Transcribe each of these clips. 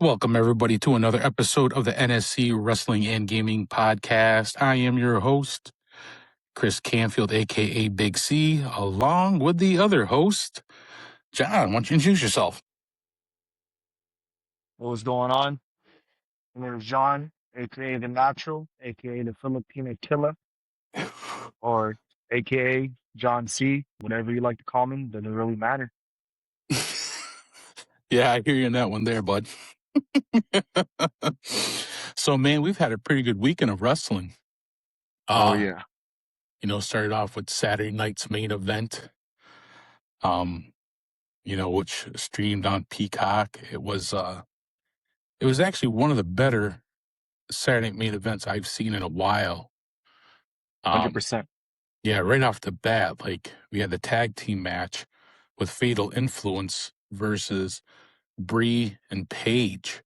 Welcome, everybody, to another episode of the NSC Wrestling and Gaming Podcast. I am your host, Chris Canfield, a.k.a. Big C, along with the other host, John. Why don't you introduce yourself? What's going on? My name is John, aka the Natural, aka the Filipino Killer, or aka John C. Whatever you like to call me, doesn't really matter. Yeah, I hear you in that one there, bud. So, man, we've had a pretty good weekend of wrestling. Oh yeah, Started off with Saturday night's main event, which streamed on Peacock. It was actually one of the better Saturday night main events I've seen in a while. 100%. Yeah, right off the bat, like we had the tag team match with Fatal Influence versus Bree and Paige.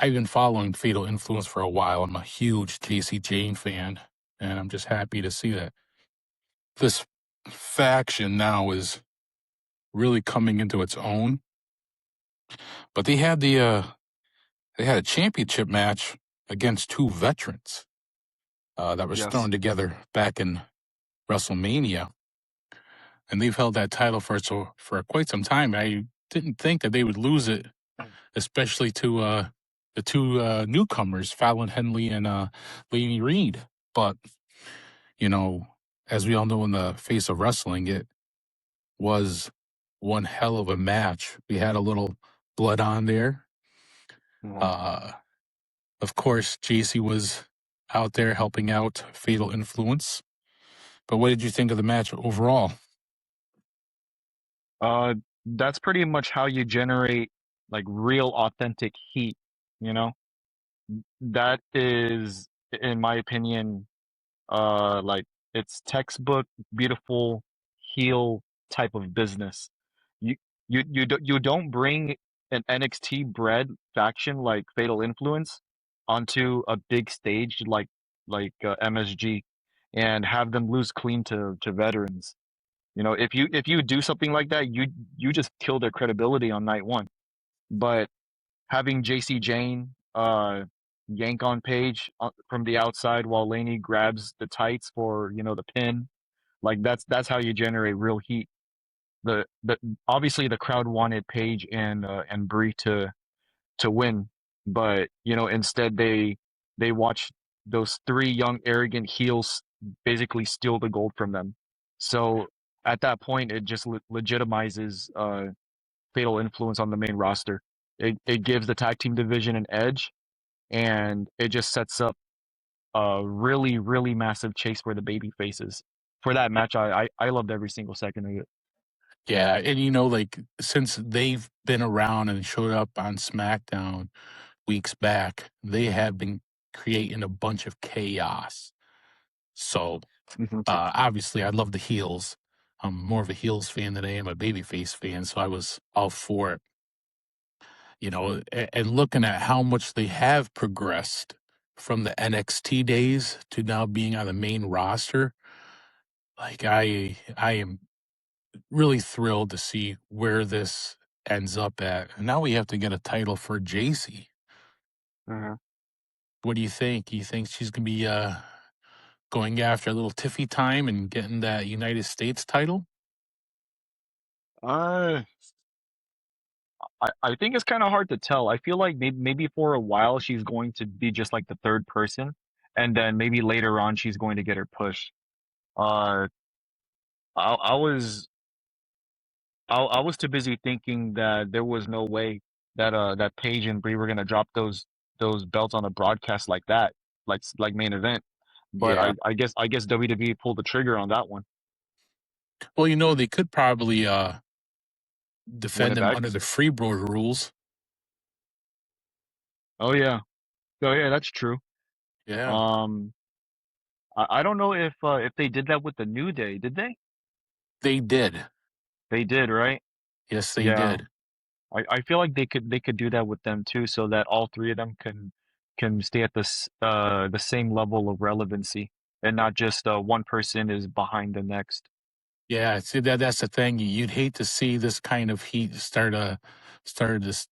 I've been following Fatal Influence for a while. I'm a huge JC Jane fan, and I'm just happy to see that this faction now is really coming into its own. But they had a championship match against two veterans that was Yes. thrown together back in WrestleMania. And they've held that title for quite some time. I didn't think that they would lose it, especially to the two newcomers, Fallon Henley and Lainey Reed. But, as we all know in the face of wrestling, it was one hell of a match. We had a little blood on there. Mhm. Of course, JC was out there helping out Fatal Influence. But what did you think of the match overall? That's pretty much how you generate like real authentic heat, you know? That is, in my opinion, like it's textbook beautiful heel type of business. You you don't bring an NXT bred faction like Fatal Influence onto a big stage like MSG and have them lose clean to veterans. You know, if you do something like that, you just kill their credibility on night one. But having JC Jane yank on Paige from the outside while Laney grabs the tights for, the pin, like that's how you generate real heat. The obviously the crowd wanted Paige and Brie to win, but instead they watched those three young arrogant heels basically steal the gold from them. So at that point it just legitimizes Fatal Influence on the main roster. It gives the tag team division an edge, and it just sets up a really, really massive chase for the baby faces. For that match, I loved every single second of it. Yeah, and like since they've been around and showed up on SmackDown weeks back, they have been creating a bunch of chaos. So Mhm. obviously, I love the heels. I'm more of a heels fan than I am a babyface fan, so I was all for it. And looking at how much they have progressed from the NXT days to now being on the main roster, like I am really thrilled to see where this ends up at. And now we have to get a title for JC. Mhm. What do you think? You think she's gonna be going after a little Tiffy time and getting that United States title? Uh, I think it's kind of hard to tell. I feel like maybe for a while she's going to be just like the third person, and then maybe later on she's going to get her push. Uh, I was I was too busy thinking that there was no way that Paige and Brie were gonna drop those belts on a broadcast like that, like main event. But Yeah. I guess WWE pulled the trigger on that one. Well, they could probably Win defend it them back. under the Freeboard rules. Oh yeah. Oh yeah, that's true. Yeah, Um, I don't know if they did that with the New Day, did they? they did. They did, right? Yes, they Yeah. did. I feel like they could do that with them too, so that all three of them can stay at the same level of relevancy and not just one person is behind the next. Yeah, see that's the thing. You'd hate to see this kind of heat start this,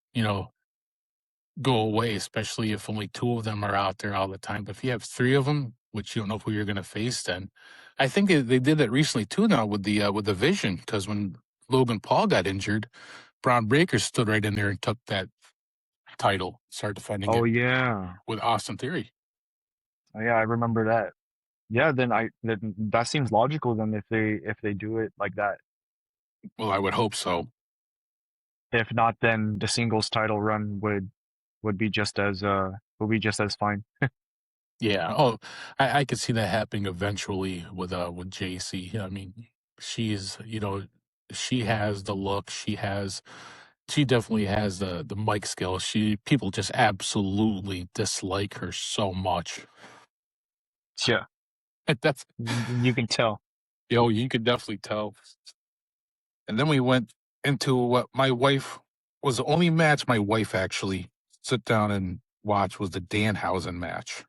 go away, especially if only two of them are out there all the time. But if you have three of them, which you don't know who you're going to face, then I think they did that recently too now with the Vision, because when Logan Paul got injured, Braun Breaker stood right in there and took that title, started defending Oh it yeah. with Austin Theory. Oh, yeah, I remember that. Yeah, then that seems logical then if they do it like that. Well, I would hope so. If not, then the singles title run would be just as fine. Yeah. Oh, I could see that happening eventually with JC. I mean, she's she has the look. She definitely has the mic skills. People just absolutely dislike her so much. Yeah, That's you can tell. you could definitely tell. And then we went into what my wife was the only match my wife actually sit down and watch was the Danhausen match.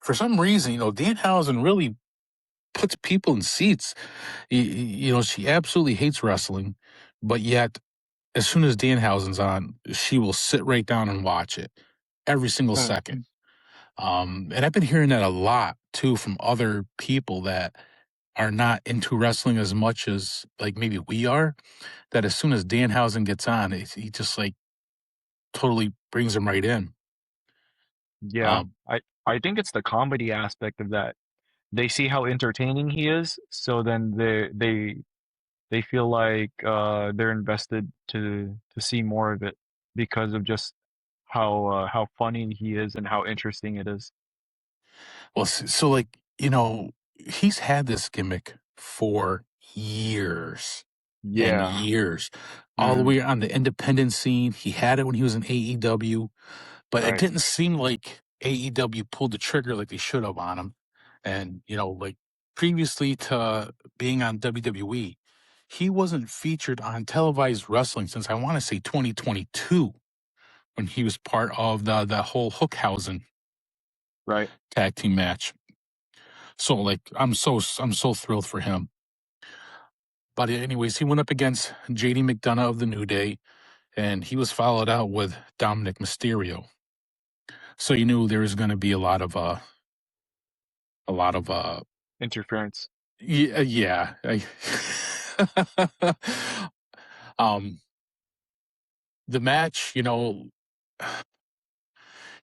For some reason, Danhausen really puts people in seats. She absolutely hates wrestling, but yet as soon as Danhausen's on, she will sit right down and watch it every single Huh. second. And I've been hearing that a lot too from other people that are not into wrestling as much as like maybe we are. That as soon as Danhausen gets on, he just like totally brings him right in. Yeah, Um, I think it's the comedy aspect of that. They see how entertaining he is, so then they feel like they're invested to see more of it because of just how funny he is and how interesting it is. well, so like he's had this gimmick for years and Yeah. years, all the Mm, way on the independent scene. He had it when he was in AEW. But it right. didn't seem like AEW pulled the trigger like they should have on him. And, like previously to being on WWE, he wasn't featured on televised wrestling since I want to say 2022 when he was part of the whole Hookhausen Right. tag team match. So like I'm so thrilled for him. But anyways, he went up against JD McDonough of the New Day, and he was followed out with Dominic Mysterio. So you knew there was going to be a lot of Interference. yeah, yeah. Um, the match,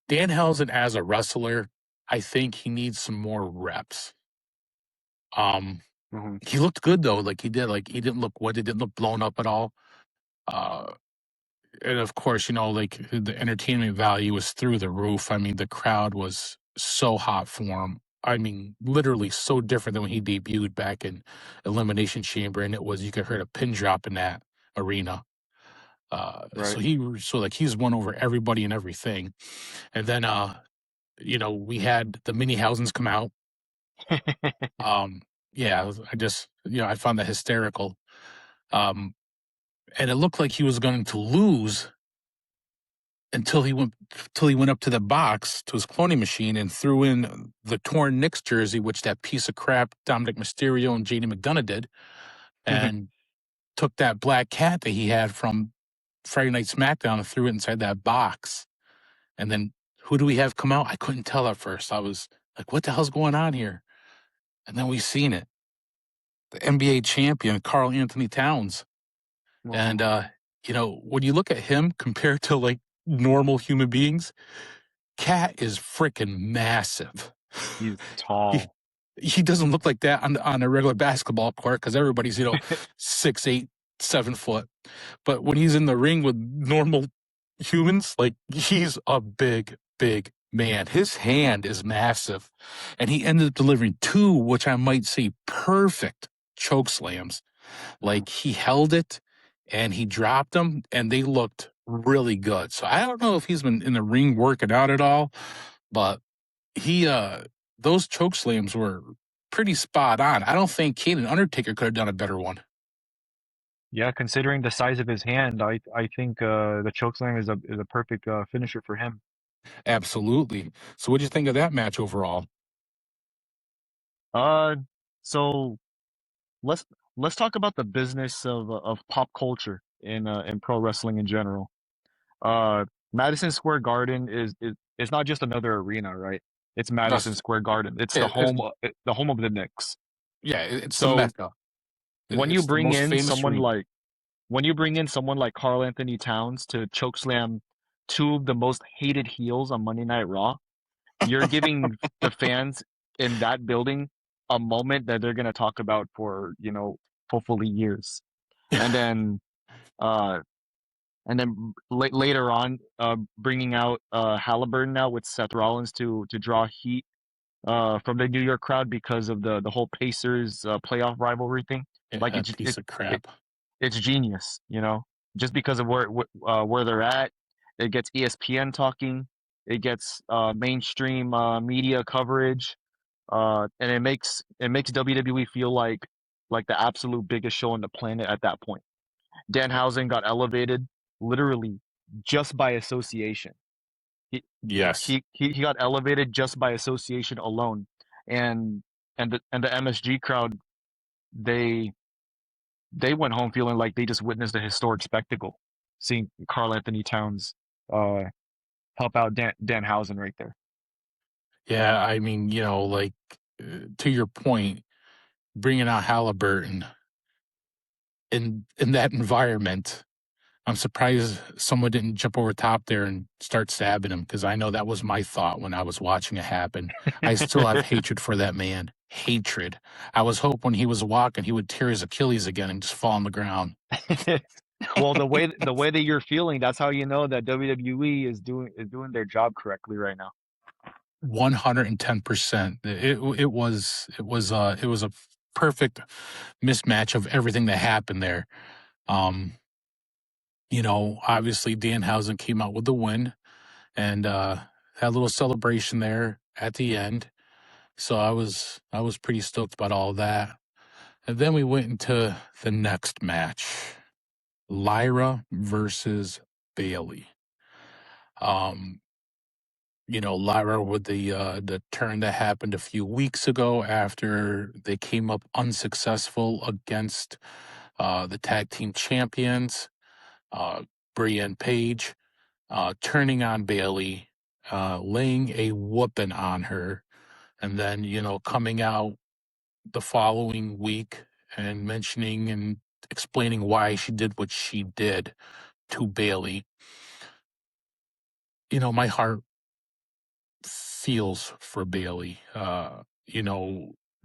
Danhausen as a wrestler, I think he needs some more reps. Um, Hmm. he looked good though, like he did. Like he didn't look what, he didn't look blown up at all. Uh, and of course, like the entertainment value was through the roof. I mean, the crowd was so hot for him. I mean, literally so different than when he debuted back in Elimination Chamber, and you could hear a pin drop in that arena. Right. So like he's won over everybody and everything. And then we had the mini housings come out. Yeah, I just I found that hysterical. Um, and it looked like he was going to lose until he went up to the box to his cloning machine and threw in the torn Knicks jersey, which that piece of crap Dominic Mysterio and JD McDonough did, and took that black cat that he had from Friday Night SmackDown and threw it inside that box. And then who do we have come out? I couldn't tell at first. I was like, what the hell's going on here? And then we seen it. The NBA champion, Carl Anthony Towns. And Hmm. when you look at him compared to like normal human beings, Cat is freaking massive. He's He tall. he doesn't look like that on a regular basketball court because everybody's 6'8", 7 foot. But when he's in the ring with normal humans, like he's a big man. His hand is massive, and he ended up delivering two, which I might say perfect choke slams. Mhm. Like he held it and he dropped them, and they looked really good. So I don't know if he's been in the ring working out at all, but he those choke slams were pretty spot on. I don't think Kane and Undertaker could have done a better one. Yeah, considering the size of his hand, I think the chokeslam is a perfect finisher for him. Absolutely. So what do you think of that match overall? Uh, so let's let's talk about the business of pop culture. in pro wrestling in general. Madison Square Garden is it's not just another arena, right? It's Madison That's Square Garden. It's it, it, the home of the Knicks. yeah, it's the So Mecca. when you It's the bring most in famous someone arena. like when you bring in someone like Karl Anthony Towns to chokeslam two of the most hated heels on Monday Night Raw, you're giving the fans in that building a moment that they're gonna talk about for, hopefully years. And then uh later on, bringing out Halliburton now with Seth Rollins to draw heat from the New York crowd because of the whole Pacers playoff rivalry thing. Yeah, Like that piece of it crap. it's genius, just because of where they're at. It gets ESPN talking. It gets mainstream media coverage, and it makes WWE feel like the absolute biggest show on the planet at that point. Danhausen got elevated literally just by association. He Yes. he got elevated just by association alone, and the MSG crowd, they they went home feeling like they just witnessed a historic spectacle, seeing Karl Anthony Towns uh help out Danhausen right there. Yeah, I mean, like to your point, bringing out Halliburton in that environment, I'm surprised someone didn't jump over top there and start stabbing him because I know that was my thought when I was watching it happen. I still have hatred for that man. Hatred. I was hoping when he was walking, he would tear his Achilles again and just fall on the ground. Well, the way that you're feeling, that's how you know that WWE is doing their job correctly right now. 110%. It was a perfect mismatch of everything that happened there. Um, obviously Danhausen came out with the win and had a little celebration there at the end. So I was pretty stoked about all of that. And then we went into the next match. Lyra versus Bailey. Um, Lyra with the turn that happened a few weeks ago after they came up unsuccessful against the tag team champions, Brienne Page, turning on Bailey, laying a whooping on her, and then coming out the following week and mentioning and explaining why she did what she did to Bailey. My heart feels for Bailey.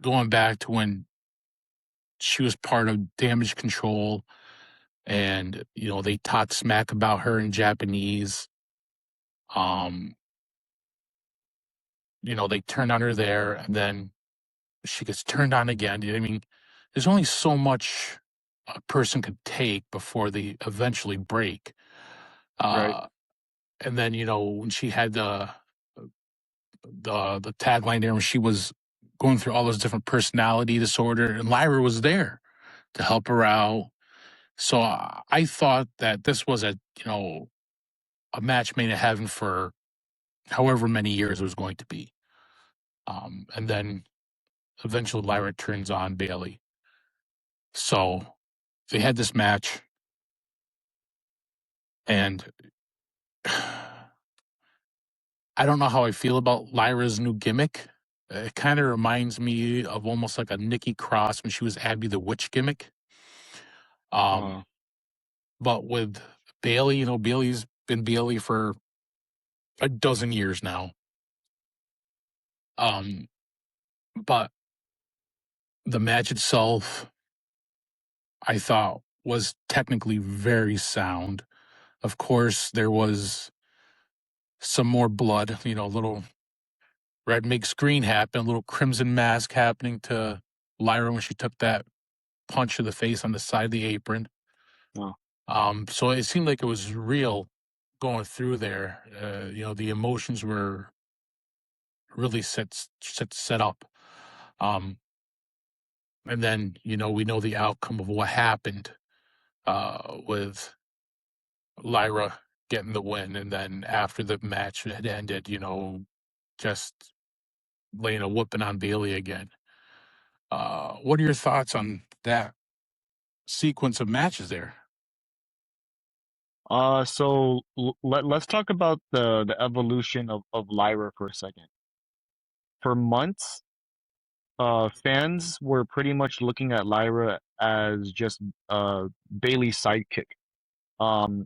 Going back to when she was part of Damage Control and, they talked smack about her in Japanese. Um, they turned on her there and then she gets turned on again. I mean, there's only so much a person could take before they eventually break. Right. Uh, and then, when she had the tagline there when she was going through all those different personality disorder, and Lyra was there to help her out. So I thought that this was a match made in heaven for however many years it was going to be. And then eventually Lyra turns on Bailey. So they had this match, and I don't know how I feel about Lyra's new gimmick. It kind of reminds me of almost like a Nikki Cross when she was Abby the Witch gimmick. Um, Uh, but with Bailey, Bailey's been Bailey for a dozen years now. Um, but the match itself, I thought, was technically very sound. Of course, there was some more blood, a little red makes green happen, a little crimson mask happening to Lyra when she took that punch to the face on the side of the apron. uh, So it seemed like it was real going through there. The emotions were really set up. Um, and then, we know the outcome of what happened with Lyra getting the win. And then after the match had ended, just laying a whooping on Bailey again. What are your thoughts on that sequence of matches there? Let's talk about the evolution of Lyra for a second. For months, fans were pretty much looking at Lyra as just Bailey's sidekick.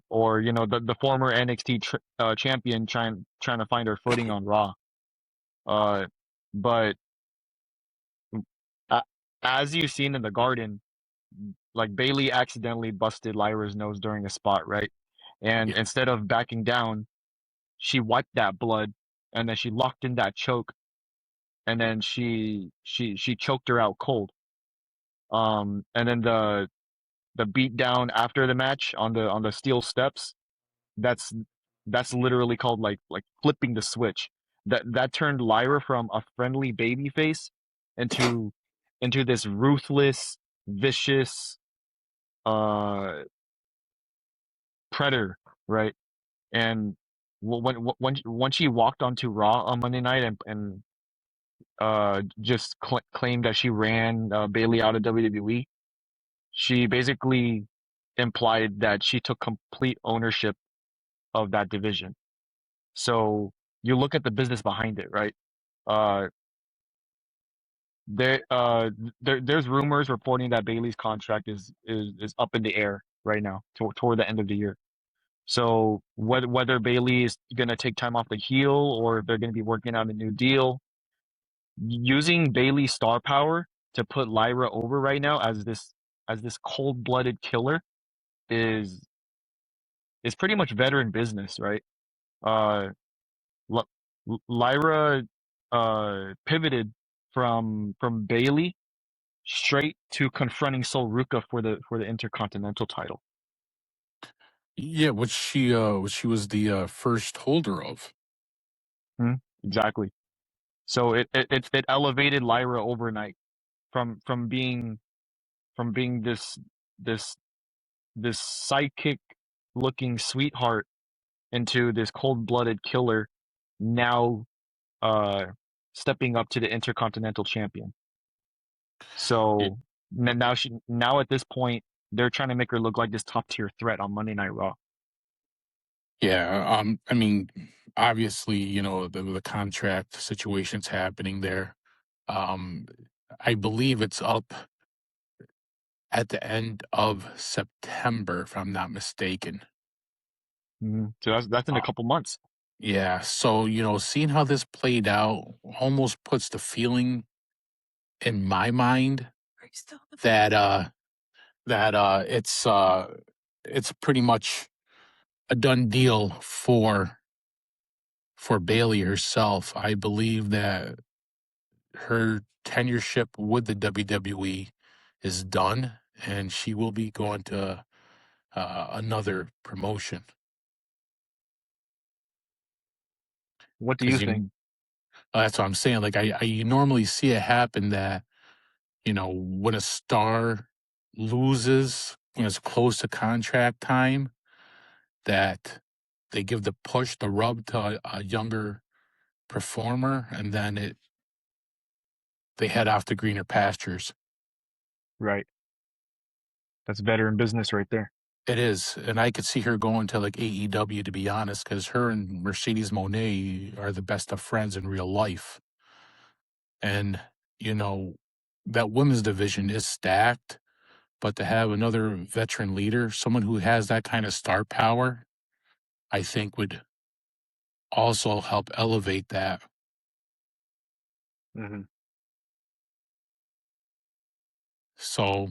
Or the former NXT champion trying to find her footing on Raw. Uh, but a as you've seen in the Garden, like Bailey accidentally busted Lyra's nose during a spot, right? And Yeah. instead of backing down, she wiped that blood, and then she locked in that choke, and then she choked her out cold. And then the beat down after the match on the steel steps, that's that's literally called like flipping the switch. That turned Lyra from a friendly baby face into this ruthless, vicious uh predator, right? And when she walked onto Raw on Monday night and just claimed that she ran Bailey out of WWE, she basically implied that she took complete ownership of that division. So you look at the business behind it, right? Uh, there, uh, there's rumors reporting that Bailey's contract is up in the air right now toward the end of the year. So whether Bailey is gonna take time off the heel or if they're gonna be working out a new deal, using Bailey's star power to put Lyra over right now as this cold-blooded killer is pretty much veteran business, right? Uh, L Lyra pivoted from Bailey straight to confronting Sol Ruka for the Intercontinental title. Yeah, which she was the first holder of. Hmm? Exactly. So it elevated Lyra overnight from being this this this sidekick looking sweetheart into this cold-blooded killer, now uh stepping up to the Intercontinental champion. Y- So now at this point they're trying to make her look like this top tier threat on Monday Night Raw. Yeah, I mean, obviously, the contract situation's happening there. Um, I believe it's up at the end of September, if I'm not mistaken. So that's in a Uh, couple months. yeah, so seeing how this played out almost puts the feeling in my mind that it's pretty much a done deal for Bailey herself. I believe that her tenureship with the WWE is done, and she will be going to another promotion. What do you Because think? that's what I'm saying. Like I you normally see it happen that when a star loses when it's close to contract time, that they give the push, the rub to a younger performer, and then they head off to greener pastures. Right. That's veteran business right there. It is, and I could see her going to like AEW, to be honest, because her and Mercedes Monet are the best of friends in real life, and you know that women's division is stacked. But to have another veteran leader, someone who has that kind of star power, I think would also help elevate that. Hmm. So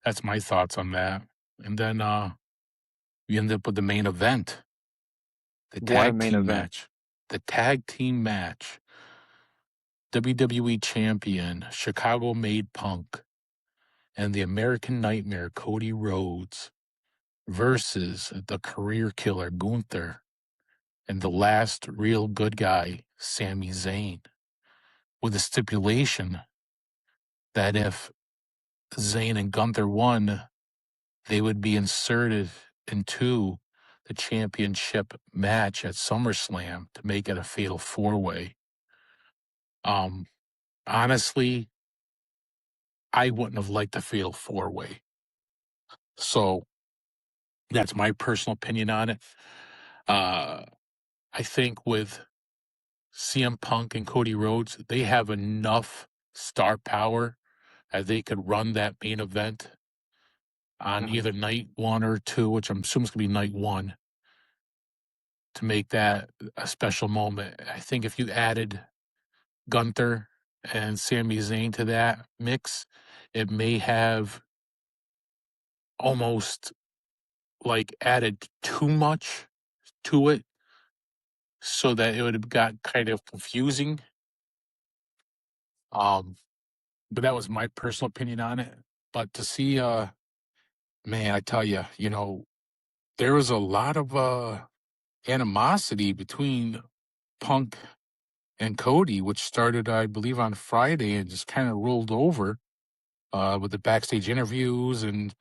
that's my thoughts on that. And then we end up with the main event, the What a tag main team event. match. The tag team match. WWE Champion, Chicago Made Punk, and the American Nightmare, Cody Rhodes, versus the career killer, Gunther, and the last real good guy, Sami Zayn, with a stipulation that if Zayn and Gunther won, they would be inserted into the championship match at SummerSlam to make it a fatal four-way. Um, Honestly, I wouldn't have liked a fatal four-way. So That's my personal opinion on it. Uh, I think with CM Punk and Cody Rhodes, they have enough star power that they could run that main event on Hmm. either night one or two, which I'm assuming is going to be night one, to make that a special moment. I think if you added Gunther and Sami Zayn to that mix, it may have almost like added too much to it so that it would have got kind of confusing. Um, but that was my personal opinion on it. But to see, man, I tell you, there was a lot of animosity between Punk and Cody, which started, I believe, on Friday and just kind of rolled over with the backstage interviews and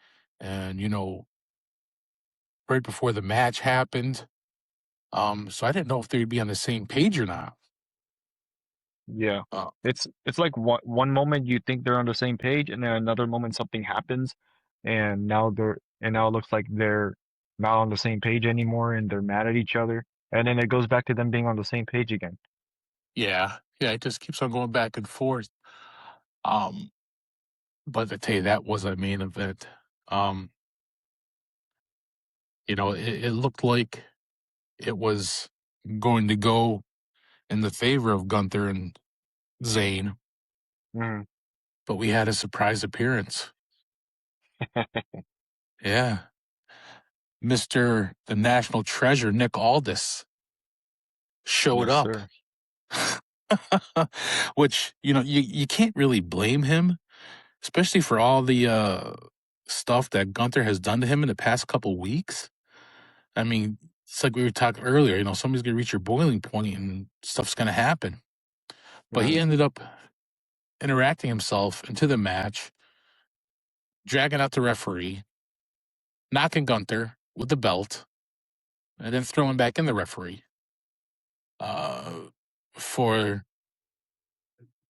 right before the match happened. So I didn't know if they'd be on the same page or not. Yeah. Uh, It's like one moment you think they're on the same page, and then another moment something happens, and now it looks like they're not on the same page anymore, and they're mad at each other, and then it goes back to them being on the same page again. yeah, yeah, it just keeps on going back and forth. Um, but to tell you, that was a main event. Um, it looked like it was going to go in the favor of Gunther and Zayn, Hmm. but we had a surprise appearance. Yeah. Mr. the National Treasure, Nick Aldis, showed Yes, up. sir. Which, you can't really blame him, especially for all the stuff that Gunther has done to him in the past couple weeks. I mean, it's like we were talking earlier, somebody's going to reach your boiling point and stuff's going to happen. But he Hmm. ended up interacting himself into the match, dragging out the referee, knocking Gunther with the belt, and then throwing back in the referee uh, for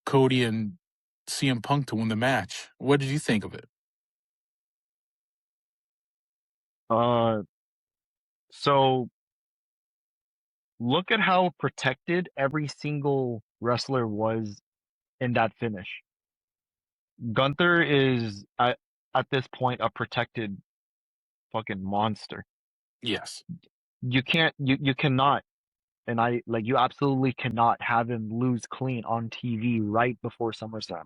Cody and CM Punk to win the match. What did you think of it? Uh, so look at how protected every single wrestler was in that finish. Gunther is at this point a protected fucking monster. Yes. You cannot, and I like you absolutely cannot have him lose clean on TV right before SummerSlam.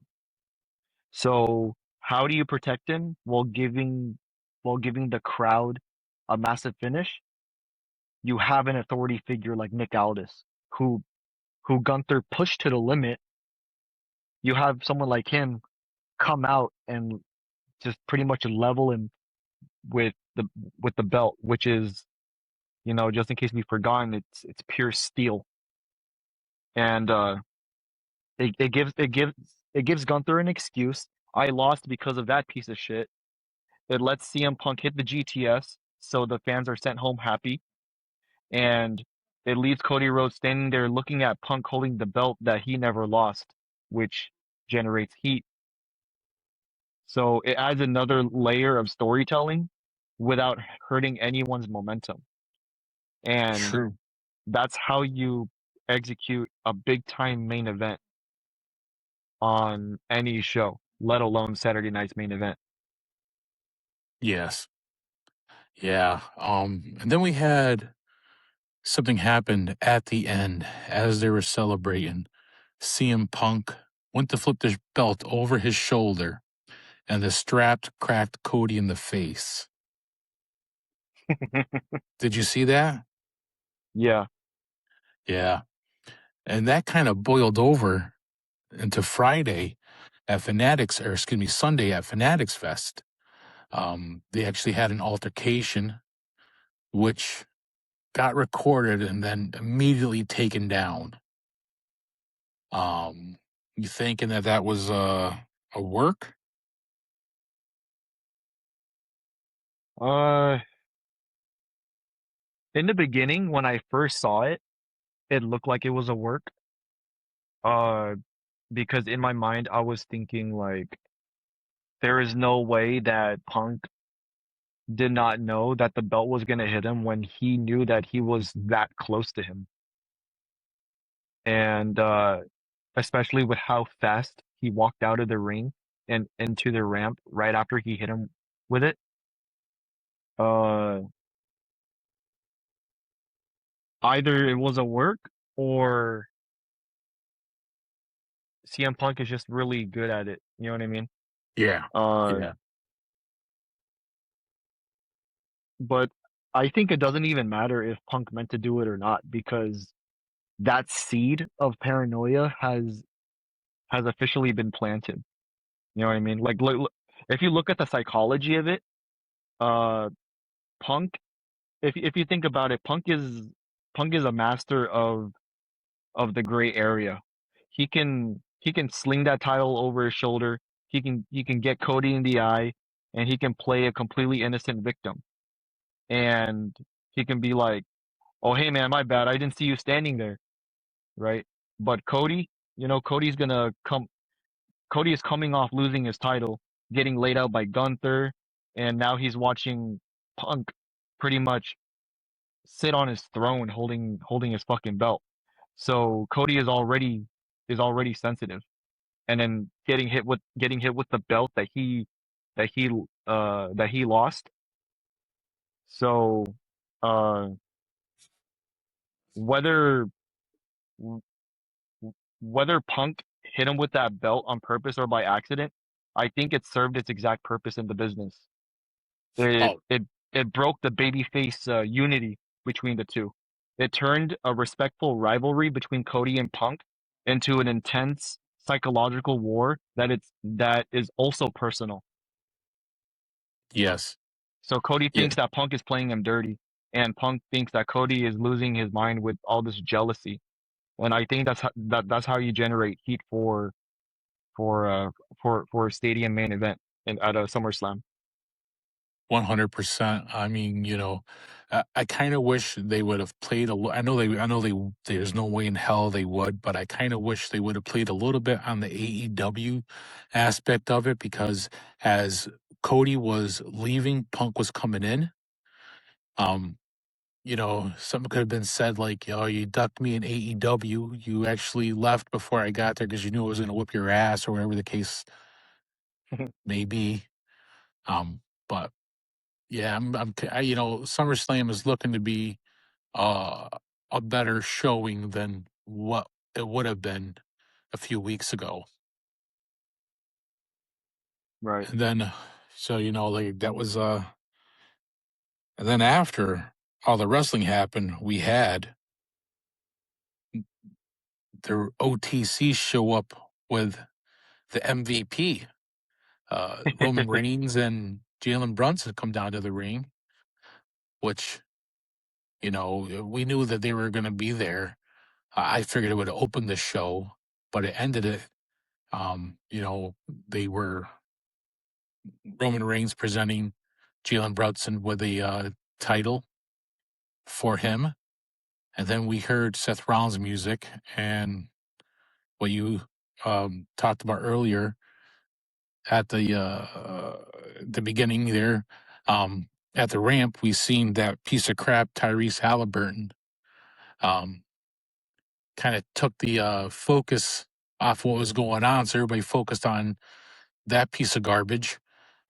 So how do you protect him while giving the crowd a massive finish? You have an authority figure like Nick Aldis, who Gunther pushed to the limit. You have someone like him come out and just pretty much level him with the with the belt, which is, just in case we've forgotten, it's pure steel. And it gives Gunther an excuse. I lost because of that piece of shit. It lets CM Punk hit the GTS, so the fans are sent home happy, and it leaves Cody Rhodes standing there looking at Punk holding the belt that he never lost, which generates heat. So it adds another layer of storytelling without hurting anyone's momentum. And True. that's how you execute a big time main event on any show, let alone Saturday night's main event. Yes. Yeah. And then we had something happen at the end as they were celebrating. CM Punk went to flip the belt over his shoulder, and the strap cracked Cody in the face. Did you see that? Yeah. Yeah. And that kind of boiled over into Friday at Fanatics, or excuse me, Sunday at Fanatics Fest. They actually had an altercation, which got recorded and then immediately taken down. Um, you thinking that was a work? Uh, in the beginning, when I first saw it, it looked like it was a work. Uh, because in my mind, I was thinking like, there is no way that Punk did not know that the belt was gonna hit him when he knew that he was that close to him. And especially with how fast he walked out of the ring and into the ramp right after he hit him with it. Uh, Either it was a work or CM Punk is just really good at it. You know what I mean? Yeah. Uh, Yeah. but I think it doesn't even matter if Punk meant to do it or not because that seed of paranoia has officially been planted. You know what I mean? Like, if you look at the psychology of it, uh, Punk, if you think about it, Punk is a master of the gray area. He can sling that title over his shoulder. He can get Cody in the eye, and he can play a completely innocent victim. And he can be like, "Oh, hey man, my bad. I didn't see you standing there." Right? But Cody, Cody's gonna come. Cody is coming off losing his title, getting laid out by Gunther, and now he's watching Punk pretty much sit on his throne holding his fucking belt. So Cody is already sensitive. And then getting hit with the belt that he lost. So uh whether whether Punk hit him with that belt on purpose or by accident, I think it served its exact purpose in the business. It Oh, it it broke the babyface unity between the two. It turned a respectful rivalry between Cody and Punk into an intense psychological war that is also personal. yes. So Cody Yeah. thinks that Punk is playing him dirty, and Punk thinks that Cody is losing his mind with all this jealousy. And I think that's how you generate heat for uh for a stadium main event at a SummerSlam. 100%. I mean, I kind of wish they would have played I know there's no way in hell they would, but I kind of wish they would have played a little bit on the AEW aspect of it because as Cody was leaving, Punk was coming in. Um, something could have been said like, "Oh, you ducked me in AEW. You actually left before I got there because you knew I was going to whip your ass," or whatever the case may be. But yeah, SummerSlam is looking to be uh, a better showing than what it would have been a few weeks ago. Right. And then, so like that was and then after all the wrestling happened, we had the OTC show up with the MVP, Roman Reigns and Jalen Brunson come down to the ring, which we knew that they were going to be there. I figured it would open the show, but it ended it. They were Roman Reigns presenting Jalen Brunson with a title for him. And then we heard Seth Rollins' music and what you talked about earlier at the beginning there. At the ramp, we seen that piece of crap Tyrese Halliburton um, kind of took the focus off what was going on. So everybody focused on that piece of garbage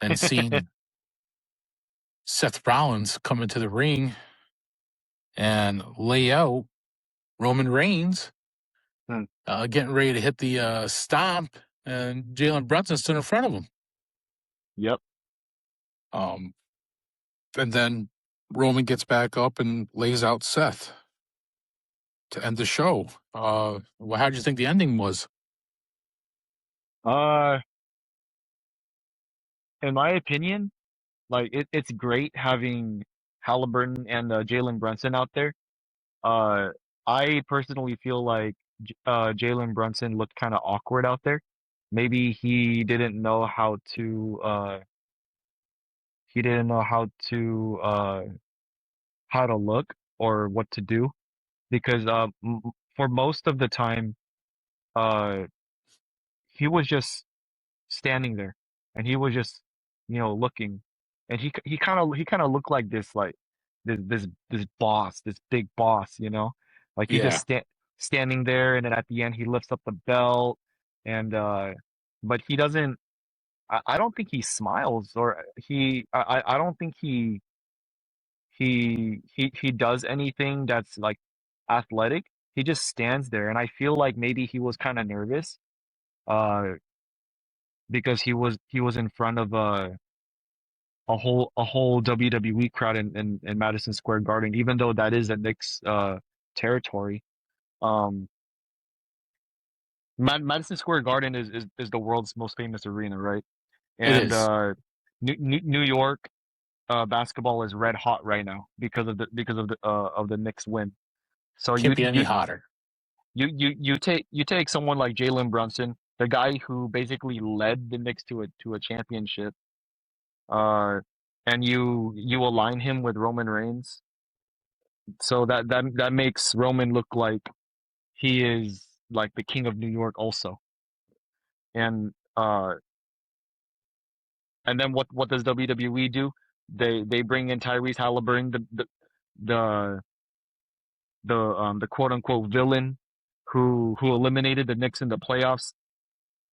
and seeing Seth Rollins come into the ring and lay out Roman Reigns, Hmm. getting ready to hit the stomp, and Jalen Brunson stood in front of him. Yep. Um, and then Roman gets back up and lays out Seth to end the show. Well, how did you think the ending was? Uh, in my opinion, like it's great having Halliburton and Jalen Brunson out there. Uh, I personally feel like Jalen Brunson looked kind of awkward out there. Maybe he didn't know how to look or what to do because for most of the time uh he was just standing there and he was just looking. and he kind of looked like this boss, this big boss, like he just Yeah. standing there, and then at the end he lifts up the belt, and but he doesn't. I don't think he smiles, or I don't think he does anything that's like athletic. He just stands there, and I feel like maybe he was kind of nervous, uh, because he was in front of a whole WWE crowd in Madison Square Garden, even though that is a Knicks territory. Um, Madison Square Garden is the world's most famous arena, right? It And is. New York basketball is red hot right now because of the Knicks win. So Can't be any hotter. you take someone like Jalen Brunson, the guy who basically led the Knicks to a championship, uh, and you align him with Roman Reigns, so that makes Roman look like he is like the king of New York also. And and then what does WWE do? They bring in Tyrese Halliburton, the the quote unquote villain who eliminated the Knicks in the playoffs,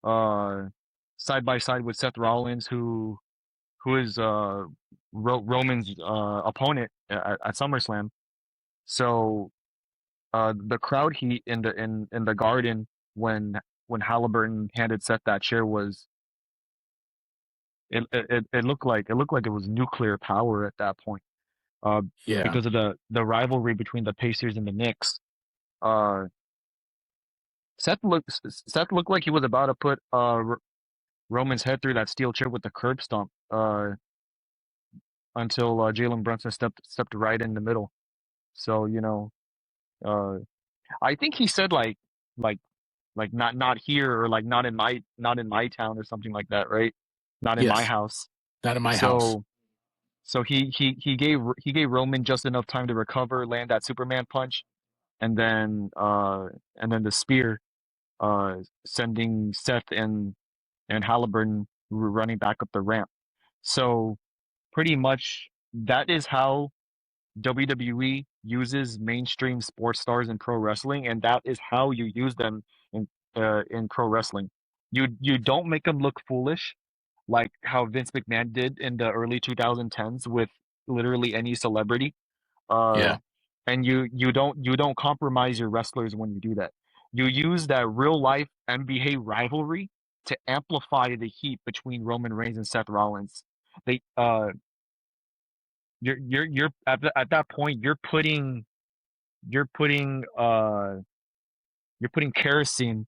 uh, side by side with Seth Rollins, who is Roman's opponent at SummerSlam. So the crowd heat in the Garden when Halliburton handed Seth that chair was it looked like it was nuclear power at that point. Uh, Yeah. because of the rivalry between the Pacers and the Knicks. Uh, Seth looked like he was about to put Roman's head through that steel chair with the curb stomp. Until Jalen Brunson stepped right in the middle. So uh, I think he said like not here, or like not in my town or something like that, right? Not in my Yes. house. Not in my house. So he gave Roman just enough time to recover, land that Superman punch, and then the spear, sending Seth and Halliburton running back up the ramp. So pretty much that is how WWE uses mainstream sports stars in pro wrestling, and that is how you use them in pro wrestling. You don't make them look foolish, like how Vince McMahon did in the early 2010s with literally any celebrity. Uh, Yeah. and you don't compromise your wrestlers when you do that. You use that real life NBA rivalry to amplify the heat between Roman Reigns and Seth Rollins. They you're at that point you're putting uh you're putting kerosene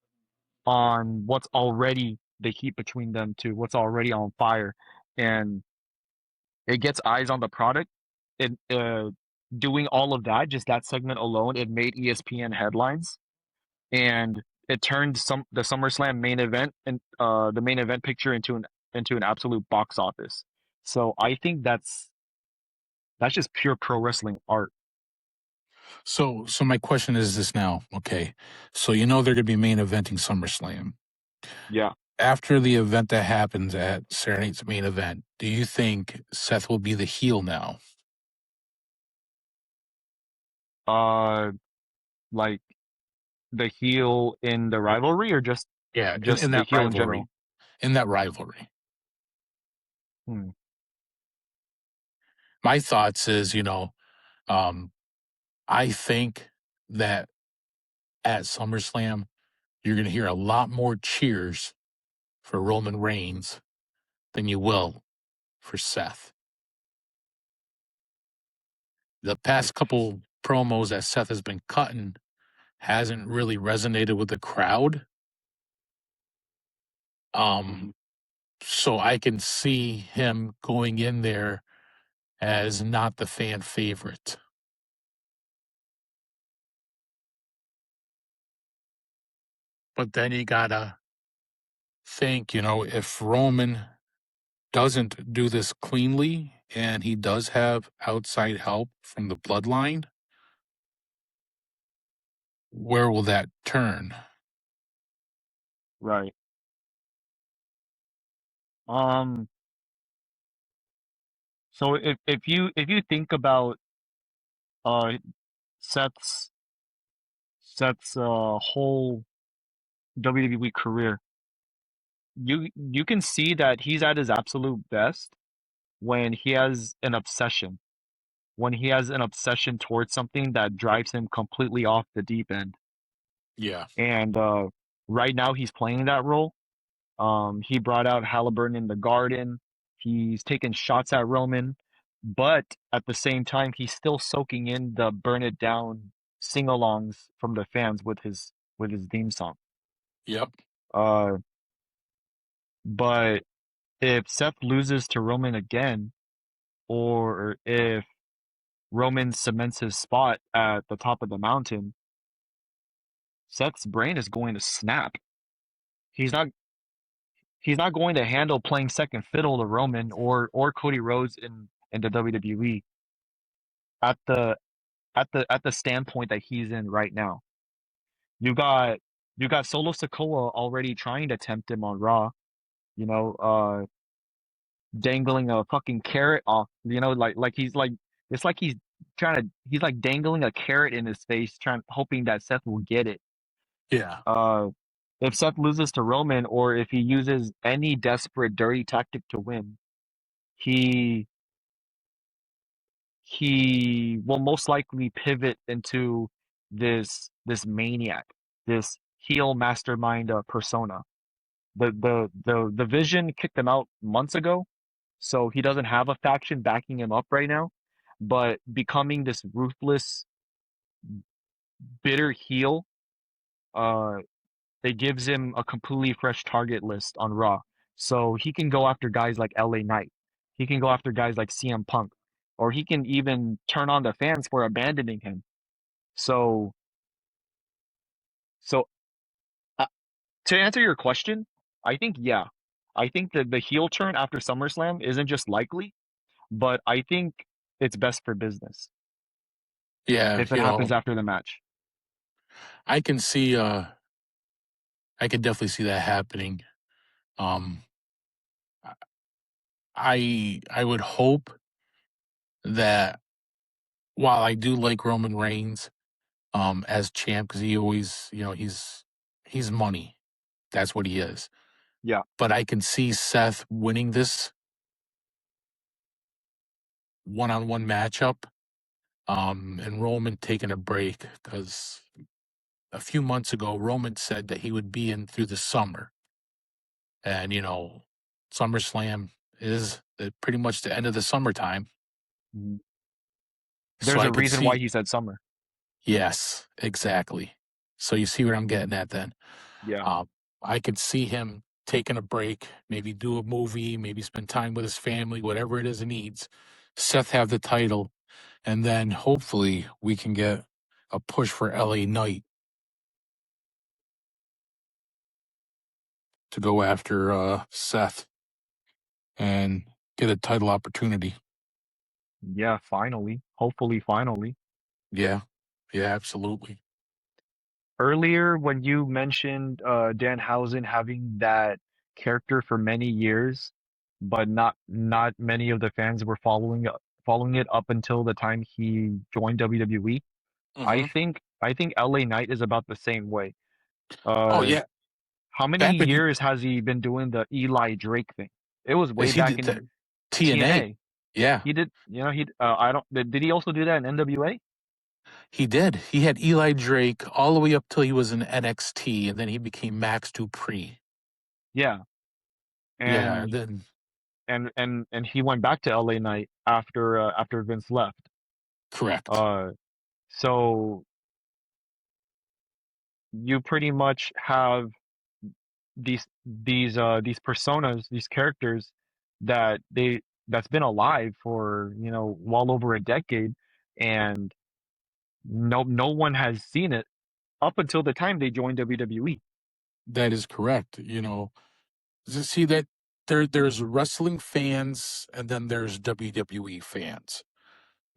on what's already the heat between them two, what's already on fire, and it gets eyes on the product. It doing all of that, just that segment alone, it made ESPN headlines, and it turned the SummerSlam main event and the main event picture into an absolute box office. So I think that's just pure pro wrestling art. So my question is this now. Okay. So they're going to be main eventing SummerSlam. Yeah. After the event that happens at Saturday night's main event, do you think Seth will be the heel now? Uh, like the heel in the rivalry, or just Yeah, in just the that heel in rivalry. general? In that rivalry. Hmm. My thoughts is, um, I think that at SummerSlam, you're going to hear a lot more cheers for Roman Reigns than you will for Seth. The past couple promos that Seth has been cutting hasn't really resonated with the crowd. Um, so I can see him going in there as not the fan favorite. But then you gotta think, if Roman doesn't do this cleanly and he does have outside help from the bloodline, where will that turn? Right. Um, So if you think about uh Seth's whole WWE career, you can see that he's at his absolute best when he has an obsession. When he has an obsession towards something that drives him completely off the deep end. Yeah. And right now he's playing that role. He brought out Halliburton in the Garden. He's taking shots at Roman, but at the same time, he's still soaking in the "Burn It Down" sing-alongs from the fans with his theme song. Yep. Uh, but if Seth loses to Roman again, or if Roman cements his spot at the top of the mountain, Seth's brain is going to snap. He's not he's not going to handle playing second fiddle to Roman or Cody Rhodes in the WWE at the at the standpoint that he's in right now. You got you got Solo Sikoa already trying to tempt him on Raw, you know, dangling a fucking carrot off, like he's like it's like he's like dangling a carrot in his face, trying hoping that Seth will get it. Yeah. Uh, if Seth loses to Roman, or if he uses any desperate, dirty tactic to win, he he will most likely pivot into this maniac, this heel mastermind persona. The Vision kicked him out months ago, so he doesn't have a faction backing him up right now. But becoming this ruthless, bitter heel, uh, it gives him a completely fresh target list on Raw. So he can go after guys like LA Knight. He can go after guys like CM Punk. Or he can even turn on the fans for abandoning him. So, so uh, to answer your question, I think, yeah. I think that the heel turn after SummerSlam isn't just likely, but I think it's best for business Yeah. if it happens after the match. I can see I could definitely see that happening. Um I would hope that while I do like Roman Reigns as champ, because he always, he's money. That's what he is. Yeah. But I can see Seth winning this one-on-one matchup, and Roman taking a break, because a few months ago Roman said that he would be in through the summer. And SummerSlam is pretty much the end of the summertime. Mhm. So There's I a could reason why see, he said summer. yes, exactly. So you see what I'm getting at then. Yeah. Um, I could see him taking a break, maybe do a movie, maybe spend time with his family, whatever it is he needs. Seth have the title, and then hopefully we can get a push for LA Knight to go after Seth and get a title opportunity. Yeah, finally. Hopefully, finally. Yeah, yeah, absolutely. Earlier, when you mentioned Danhausen having that character for many years, but not many of the fans were following it up until the time he joined WWE. Hmm. I think LA Knight is about the same way. Oh Uh, yeah, how many back when years has he been doing the Eli Drake thing? It was way he back did the in TNA, TNA. yeah, He did, he I don't did he also do that in NWA? he did. He had Eli Drake all the way up till he was in NXT, and then he became Max Dupree. Yeah. Yeah, and And then and he went back to LA Knight after Vince left. correct. Uh, so you pretty much have these personas, these characters that's been alive for well over a decade, and no one has seen it up until the time they joined WWE. That is correct. See that there's wrestling fans and then there's WWE fans.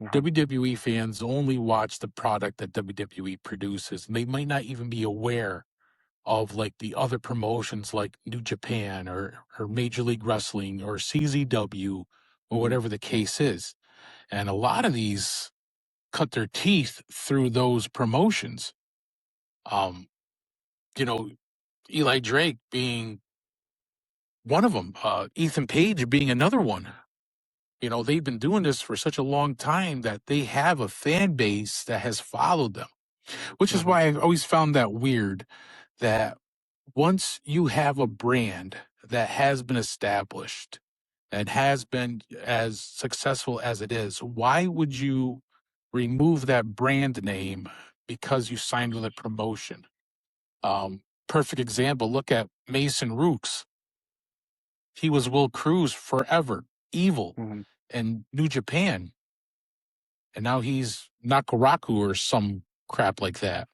Uh-huh. WWE fans only watch the product that WWE produces, and they might not even be aware of like the other promotions like New Japan or Major League Wrestling or CZW or whatever the case is. And a lot of these cut their teeth through those promotions. Um, you know, Eli Drake being one of them, Ethan Page being another one. They've been doing this for such a long time that they have a fan base that has followed them, which is Hmm. why I always found that weird that once you have a brand that has been established and has been as successful as it is, why would you remove that brand name because you signed with a promotion? Perfect example, look at Mason Rooks. He was Will Cruz forever, evil, Hmm. in New Japan. And now he's Nakaraku or some crap like that.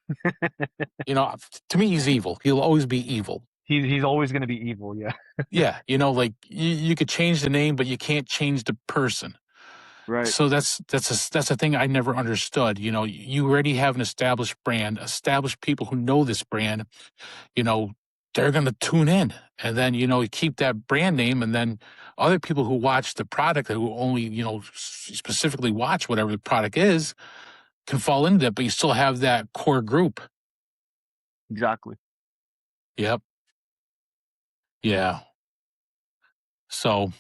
To me, he's evil. He'll always be evil. He's always going to be evil. Yeah. Yeah, like you could change the name, but you can't change the person. Right. So that's a thing I never understood. You already have an established brand, established people who know this brand. You know, they're going to tune in, and then you keep that brand name, and then other people who watch the product, who only specifically watch whatever the product is, can fall into that. But you still have that core group. Exactly. Yep. Yeah. So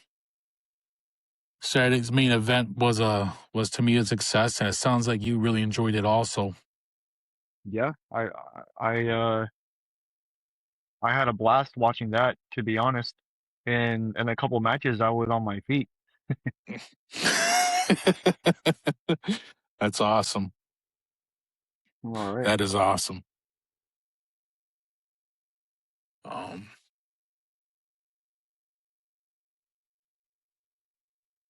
Saturday's main event was to me a success, and it sounds like you really enjoyed it also. Yeah. I uh I had a blast watching that, to be honest. In a couple matches, I was on my feet. That's awesome. All right. That is awesome. Um,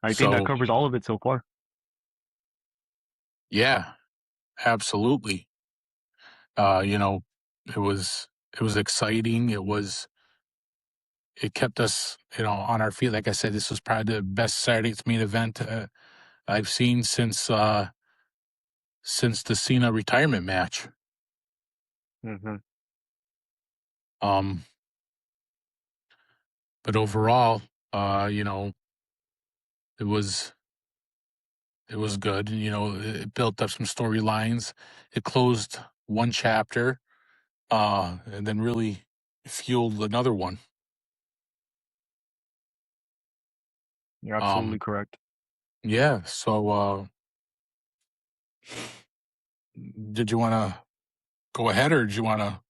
I think that so covers all of it so far. yeah, absolutely. You know, it was exciting. It kept us, on our feet. Like I said, this was probably the best Saturday's main event I've seen since the Cena retirement match. Hmm. Um, but overall, it was it was good. It built up some storylines. It closed one chapter, and then really fueled another one. You're absolutely Um, correct. yeah. So, did you want to go ahead, or did you want to?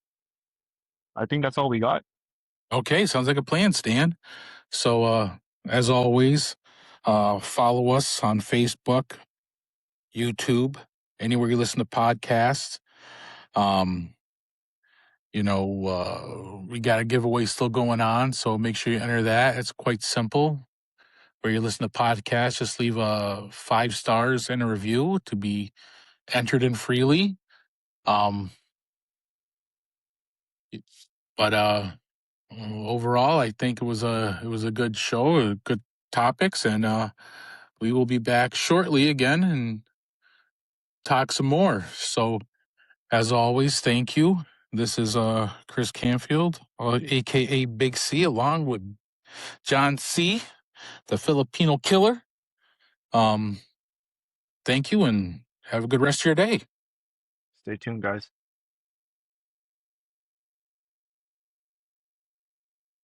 I think that's all we got. Okay, sounds like a plan, Stan. So, as always, follow us on Facebook, YouTube, anywhere you listen to podcasts. Um, we got a giveaway still going on, so make sure you enter that. It's quite simple. Where you listen to podcasts, just leave 5 stars and a review to be entered in freely. Um, but overall, I think it was a good show, good topics, and we will be back shortly again and talk some more. So, as always, thank you. This is Chris Canfield, aka Big C, along with John C, the Filipino killer. Um, thank you, and have a good rest of your day. Stay tuned, guys.